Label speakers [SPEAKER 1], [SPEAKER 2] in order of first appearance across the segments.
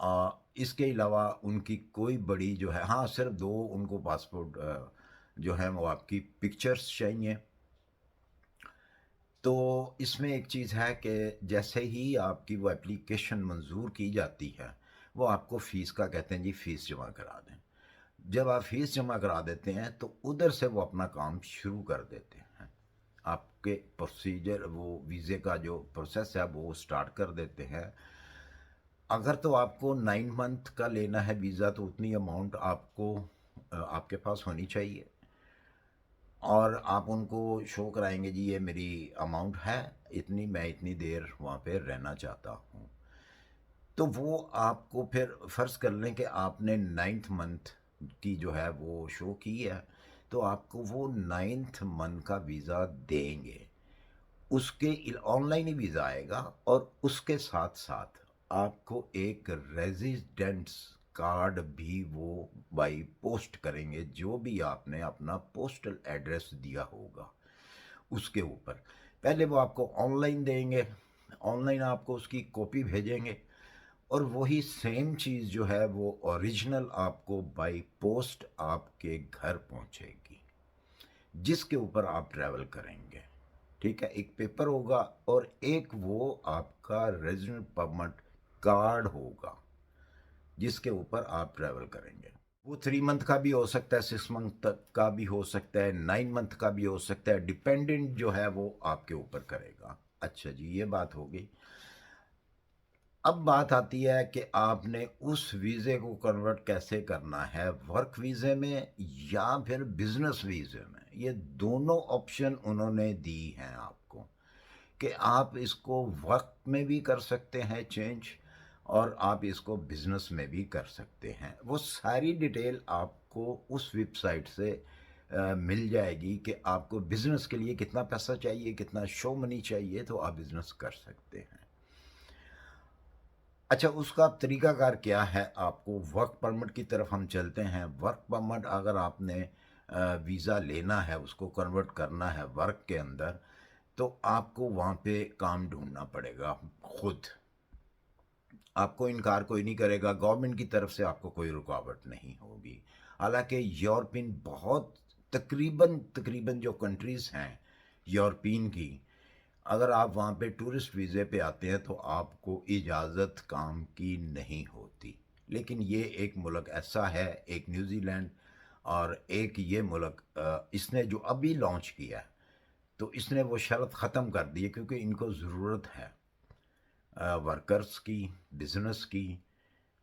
[SPEAKER 1] اس کے علاوہ ان کی کوئی بڑی جو ہے، ہاں صرف دو ان کو پاسپورٹ جو ہیں وہ آپ کی پکچرز چاہیے۔ تو اس میں ایک چیز ہے کہ جیسے ہی آپ کی وہ اپلیکیشن منظور کی جاتی ہے، وہ آپ کو فیس کا کہتے ہیں جی فیس جمع کرا دیں۔ جب آپ فیس جمع کرا دیتے ہیں تو ادھر سے وہ اپنا کام شروع کر دیتے ہیں، آپ کے پروسیجر وہ ویزے کا جو پروسیس ہے وہ سٹارٹ کر دیتے ہیں۔ اگر تو آپ کو 9 منتھ کا لینا ہے ویزا تو اتنی اماؤنٹ آپ کو آپ کے پاس ہونی چاہیے، اور آپ ان کو شو کرائیں گے جی یہ میری اماؤنٹ ہے اتنی، میں اتنی دیر وہاں پہ رہنا چاہتا ہوں۔ تو وہ آپ کو پھر فرض کر لیں کہ آپ نے 9 منتھ کی جو ہے وہ شو کی ہے، تو آپ کو وہ 9 منتھ کا ویزا دیں گے۔ اس کے آن لائن ہی ویزا آئے گا، اور اس کے ساتھ ساتھ آپ کو ایک ریزیڈنٹس کارڈ بھی وہ بائی پوسٹ کریں گے، جو بھی آپ نے اپنا پوسٹل ایڈریس دیا ہوگا اس کے اوپر۔ پہلے وہ آپ کو آن لائن دیں گے، آن لائن آپ کو اس کی کاپی بھیجیں گے، اور وہی سیم چیز جو ہے وہ اوریجنل آپ کو بائی پوسٹ آپ کے گھر پہنچے گی، جس کے اوپر آپ ٹریول کریں گے۔ ٹھیک ہے، ایک پیپر ہوگا اور ایک وہ آپ کا ریزیڈنٹ پرمٹ کارڈ ہوگا جس کے اوپر آپ ٹریول کریں گے۔ وہ 3 منتھ کا بھی ہو سکتا ہے، 6 منتھ تک کا بھی ہو سکتا ہے، 9 منتھ کا بھی ہو سکتا ہے، ڈپینڈنٹ جو ہے وہ آپ کے اوپر کرے گا۔ اچھا جی، یہ بات ہوگی۔ اب بات آتی ہے کہ آپ نے اس ویزے کو کنورٹ کیسے کرنا ہے، ورک ویزے میں یا پھر بزنس ویزے میں۔ یہ دونوں آپشن انہوں نے دی ہیں آپ کو، کہ آپ اس کو وقت میں بھی کر سکتے ہیں چینج، اور آپ اس کو بزنس میں بھی کر سکتے ہیں۔ وہ ساری ڈیٹیل آپ کو اس ویب سائٹ سے مل جائے گی کہ آپ کو بزنس کے لیے کتنا پیسہ چاہیے، کتنا شو منی چاہیے، تو آپ بزنس کر سکتے ہیں۔ اچھا، اس کا طریقہ کار کیا ہے؟ آپ کو ورک پرمٹ کی طرف ہم چلتے ہیں۔ ورک پرمٹ اگر آپ نے ویزا لینا ہے، اس کو کنورٹ کرنا ہے ورک کے اندر، تو آپ کو وہاں پہ کام ڈھونڈنا پڑے گا خود۔ آپ کو انکار کوئی نہیں کرے گا، گورنمنٹ کی طرف سے آپ کو کوئی رکاوٹ نہیں ہوگی۔ حالانکہ یورپین بہت تقریباً جو کنٹریز ہیں یورپین کی، اگر آپ وہاں پہ ٹورسٹ ویزے پہ آتے ہیں تو آپ کو اجازت کام کی نہیں ہوتی۔ لیکن یہ ایک ملک ایسا ہے، ایک نیوزی لینڈ، اور ایک یہ ملک اس نے جو ابھی لانچ کیا ہے، تو اس نے وہ شرط ختم کر دی ہے، کیونکہ ان کو ضرورت ہے ورکرز کی، بزنس کی۔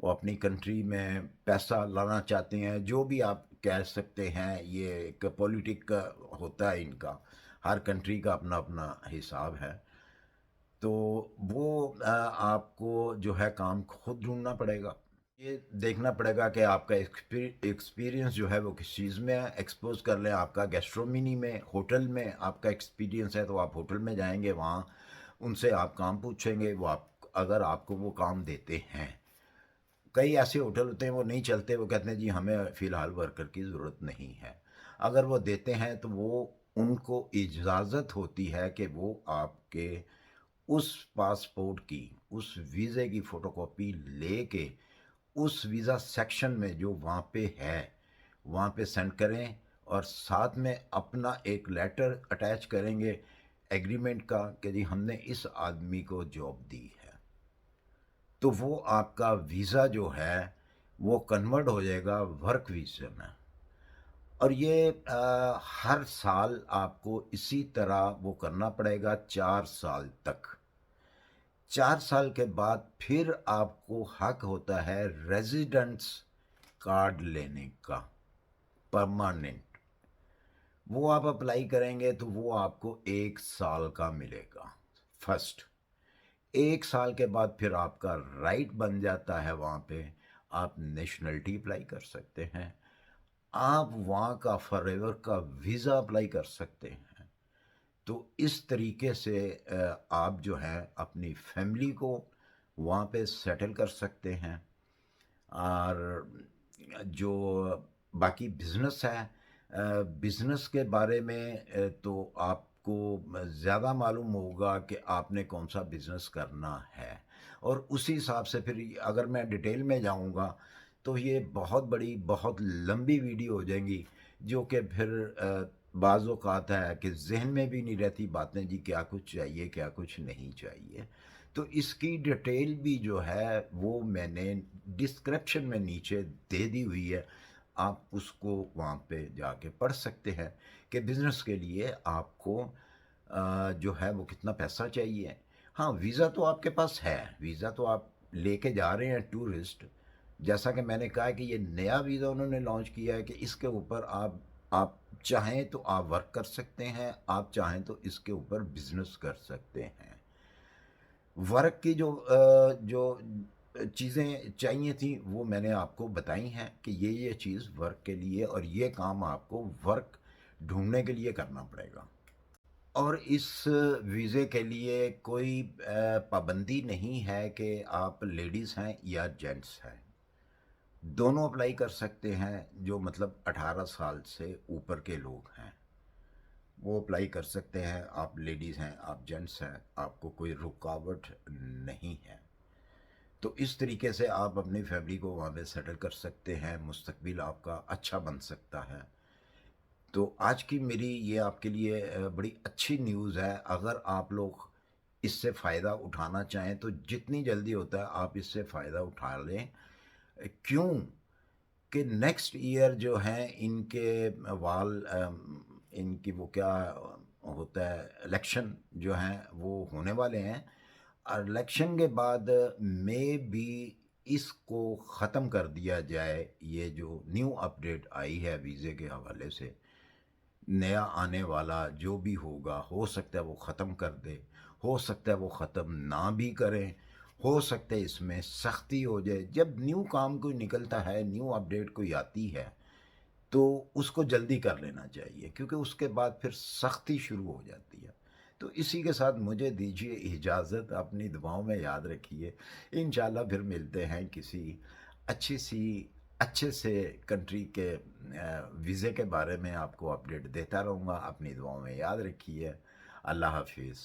[SPEAKER 1] وہ اپنی کنٹری میں پیسہ لانا چاہتے ہیں، جو بھی آپ کہہ سکتے ہیں، یہ ایک پولیٹک ہوتا ہے ان کا، ہر کنٹری کا اپنا اپنا حساب ہے۔ تو وہ آپ کو جو ہے کام خود ڈھونڈنا پڑے گا۔ یہ دیکھنا پڑے گا کہ آپ کا ایکسپیرینس جو ہے وہ کس چیز میں ہے۔ ایکسپوز کر لیں آپ کا گیسٹرومینی میں، ہوٹل میں آپ کا ایکسپیرینس ہے، تو آپ ہوٹل میں جائیں گے، وہاں ان سے آپ کام پوچھیں گے، وہ اگر آپ کو وہ کام دیتے ہیں۔ کئی ایسے ہوٹل ہوتے ہیں وہ نہیں چلتے، وہ کہتے ہیں جی ہمیں فی الحال ورکر کی ضرورت نہیں ہے۔ اگر وہ دیتے ہیں تو وہ ان کو اجازت ہوتی ہے کہ وہ آپ کے اس پاسپورٹ کی، اس ویزے کی فوٹو کاپی لے کے اس ویزا سیکشن میں جو وہاں پہ ہے وہاں پہ سینڈ کریں، اور ساتھ میں اپنا ایک لیٹر اٹیچ کریں گے ایگریمنٹ کا کہ جی ہم نے اس آدمی کو جاب دی ہے۔ تو وہ آپ کا ویزا جو ہے وہ کنورٹ ہو جائے گا ورک ویزے میں۔ اور یہ ہر سال آپ کو اسی طرح وہ کرنا پڑے گا 4 سال تک۔ 4 سال کے بعد پھر آپ کو حق ہوتا ہے ریزیڈنٹس کارڈ لینے کا، پرماننٹ۔ وہ آپ اپلائی کریں گے تو وہ آپ کو 1 سال کا ملے گا فرسٹ۔ 1 سال کے بعد پھر آپ کا رائٹ بن جاتا ہے، وہاں پہ آپ نیشنلٹی اپلائی کر سکتے ہیں، آپ وہاں کا فار ایور کا ویزا اپلائی کر سکتے ہیں۔ تو اس طریقے سے آپ جو ہے اپنی فیملی کو وہاں پہ سیٹل کر سکتے ہیں۔ اور جو باقی بزنس ہے، بزنس کے بارے میں تو آپ کو زیادہ معلوم ہوگا کہ آپ نے کون سا بزنس کرنا ہے، اور اسی حساب سے پھر اگر میں ڈیٹیل میں جاؤں گا تو یہ بہت بڑی بہت لمبی ویڈیو ہو جائیں گی، جو کہ پھر بعض اوقات ہے کہ ذہن میں بھی نہیں رہتی باتیں، جی کیا کچھ چاہیے کیا کچھ نہیں چاہیے۔ تو اس کی ڈیٹیل بھی جو ہے وہ میں نے ڈسکرپشن میں نیچے دے دی ہوئی ہے، آپ اس کو وہاں پہ جا کے پڑھ سکتے ہیں کہ بزنس کے لیے آپ کو جو ہے وہ کتنا پیسہ چاہیے۔ ہاں ویزا تو آپ کے پاس ہے، ویزا تو آپ لے کے جا رہے ہیں ٹورسٹ، جیسا کہ میں نے کہا کہ یہ نیا ویزا انہوں نے لانچ کیا ہے کہ اس کے اوپر آپ چاہیں تو آپ ورک کر سکتے ہیں، آپ چاہیں تو اس کے اوپر بزنس کر سکتے ہیں۔ ورک کی جو چیزیں چاہیے تھیں وہ میں نے آپ کو بتائی ہیں کہ یہ چیز ورک کے لیے، اور یہ کام آپ کو ورک ڈھونڈنے کے لیے کرنا پڑے گا۔ اور اس ویزے کے لیے کوئی پابندی نہیں ہے کہ آپ لیڈیز ہیں یا جینٹس ہیں، دونوں اپلائی کر سکتے ہیں، جو مطلب 18 سال سے اوپر کے لوگ ہیں وہ اپلائی کر سکتے ہیں، آپ لیڈیز ہیں آپ جینٹس ہیں، آپ کو کوئی رکاوٹ نہیں ہے۔ تو اس طریقے سے آپ اپنی فیملی کو وہاں پہ سیٹل کر سکتے ہیں، مستقبل آپ کا اچھا بن سکتا ہے۔ تو آج کی میری یہ آپ کے لیے بڑی اچھی نیوز ہے، اگر آپ لوگ اس سے فائدہ اٹھانا چاہیں تو جتنی جلدی ہوتا ہے آپ اس سے فائدہ اٹھا لیں۔ کیوں کہ نیکسٹ ایئر جو ہیں ان کے ان کی وہ کیا ہوتا ہے، الیکشن جو ہیں وہ ہونے والے ہیں، اور الیکشن کے بعد میں بھی اس کو ختم کر دیا جائے۔ یہ جو نیو اپڈیٹ آئی ہے ویزے کے حوالے سے، نیا آنے والا جو بھی ہوگا ہو سکتا ہے وہ ختم کر دے، ہو سکتا ہے وہ ختم نہ بھی کریں، ہو سکتا ہے اس میں سختی ہو جائے۔ جب نیو کام کوئی نکلتا ہے، نیو اپڈیٹ کوئی آتی ہے تو اس کو جلدی کر لینا چاہیے، کیونکہ اس کے بعد پھر سختی شروع ہو جاتی ہے۔ تو اسی کے ساتھ مجھے دیجیے اجازت، اپنی دعاؤں میں یاد رکھیے، انشاءاللہ پھر ملتے ہیں کسی اچھے سے کنٹری کے ویزے کے بارے میں، آپ کو اپڈیٹ دیتا رہوں گا۔ اپنی دعاؤں میں یاد رکھیے، اللہ حافظ۔